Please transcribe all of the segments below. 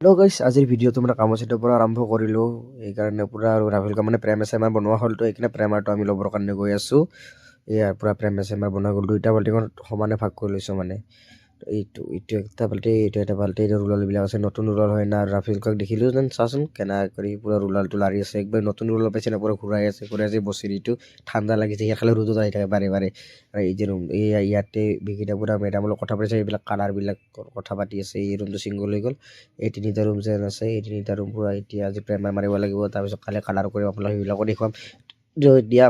Hello' গাইছ, আজিৰ ভিডিঅ'টো মানে কামৰ চাইডৰ পৰা আৰম্ভ কৰিলোঁ। সেইকাৰণে পূৰা আৰু ৰাফেলকা মানে প্ৰেম এছ এম আৰ বনোৱা হ'লতো, সেইকাৰণে প্ৰেমাৰটো আমি ল'বৰ কাৰণে গৈ আছোঁ। ইয়াৰ পৰা প্ৰেম এছ এম আৰ বনোৱা গ'ল, দুইটা বাল্টিঙত সমানে ভাগ কৰি লৈছোঁ মানে। এইটো এটা বাল্টি, এইটো এটা বাল্টি, এইটো ৰুলাৰবিলাক আছে, নতুন ৰুলাৰ হয় না। ৰাফেলকাক দেখিলোঁ যেন চাচোন কেনে কৰি পূৰা ৰুলাৰটো লাৰি আছে, একবাৰ নতুন ৰুলাৰ পাইছে না, পূৰা ঘূৰাই আছে বছৰিটো ঠাণ্ডা লাগিছে, সেইফালে ৰ'দত আহি থাকে বাৰে বাৰে। আৰু এই যে ৰুম, ইয়াতে বিকিটা পূৰা মেডামৰ লগত কথা পাতিছে, এইবিলাক কালাৰবিলাক কথা পাতি আছে। এই ৰুমটো ছিংগল হৈ গ'ল। এই তিনিটা ৰুম যেন আছে, এই তিনিটা ৰুম পূৰা এতিয়া আজি প্ৰাইমাৰ মাৰিব লাগিব, তাৰপিছত কালি কালাৰ কৰিম, আপোনালোক সেইবিলাকো দেখুৱাম। দিয়া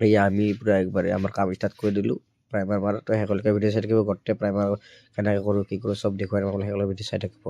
এয়া আমি পূৰা একবাৰে আমাৰ কাম ষ্টাৰ্ট কৰি দিলোঁ প্ৰাইমাৰ মাৰাটো। সকলোকে ভিডিঅ' চাই থাকিব, গোটেই প্ৰাইমাৰ কেনেকৈ কৰোঁ কি কৰোঁ চব দেখুৱাই আপোনালোকে সকলোকে ভিডিঅ' চাই থাকিব।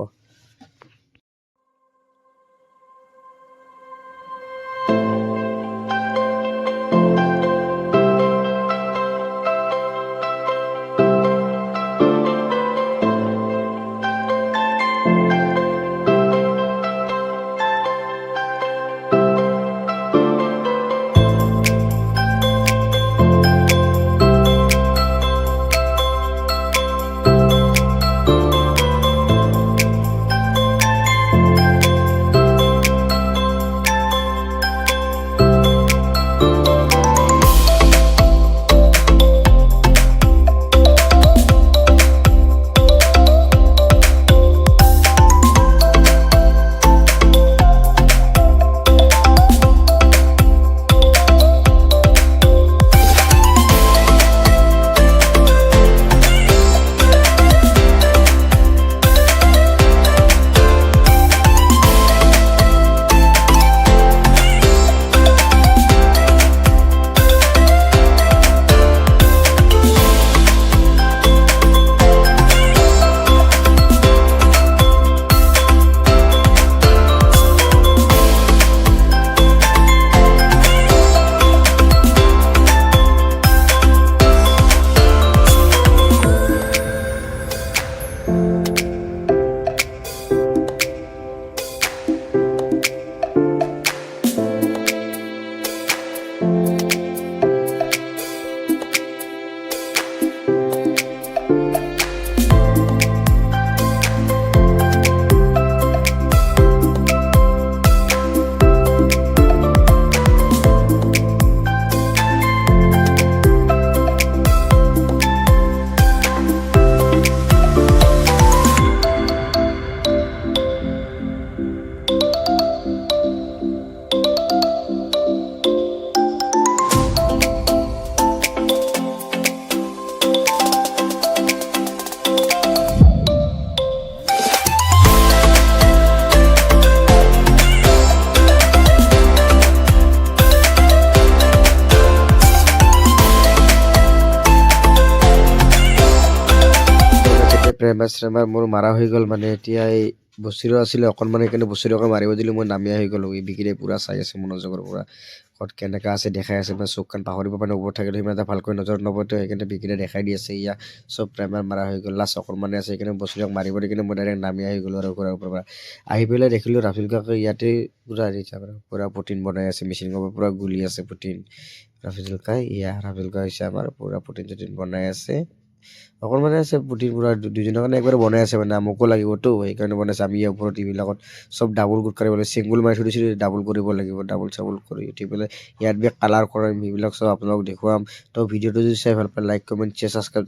প্ৰেমাৰ মোৰ মাৰা হৈ গ'ল মানে। এতিয়া এই বছৰিও আছিলে অকণমান, সেইকাৰণে বছৰিও মাৰিব দিলোঁ, মই নামিয়া হৈ গ'লোঁ। এই বিকিৰে পূৰা চাই আছে মনোযোগৰ পৰা, ক'ত কেনেকৈ আছে দেখাই আছে। মানে চকু কাণ পাহৰিব মানে ওপৰত থাকিলে সিমান এটা ভালকৈ নজৰ নপৰেতো, সেইকাৰণে বিকিৰে দেখাই দি আছে। ইয়া চব প্ৰেমাৰ মাৰা হৈ গ'ল, লাষ্ট অকণমানে আছে, সেইকাৰণে বছৰিক মাৰিব দি কিনে মই ডাইৰেক্ট নামিয়া হৈ গ'লোঁ। আৰু ঘৰৰ ওপৰৰ পৰা আহি পেলাই দেখিলোঁ ৰাফেলকাকে ইয়াতে পূৰা পূৰা প্ৰটিন বনাই আছে, মেচিনৰ পৰা পূৰা গুলি আছে প্ৰটিন। ৰাফেলকা হৈছে আমাৰ পূৰা প্ৰটিন চটিন বনাই আছে। অকণমানে আছে প্ৰটিন পূৰা দুজনৰ কাৰণে একবাৰে বনাই আছে মানে, মোকো লাগিবতো সেইকাৰণে বনাইছে। আমি ইয়াৰ ওপৰত এইবিলাকত চব ডাবল গোট কৰিব লাগিব, চিংগুল মাৰি থৈ দিছিলোঁ, ডাবল কৰিব লাগিব, ডাবল চাবল কৰি উঠি পেলাই ইয়াত কালাৰ কৰিম, সেইবিলাক চব আপোনালোক দেখুৱাম। তো ভিডিঅ'টো যদি চাই ভাল পায় লাইক কমেণ্ট শ্বেয়াৰ ছাবস্ক্ৰাইব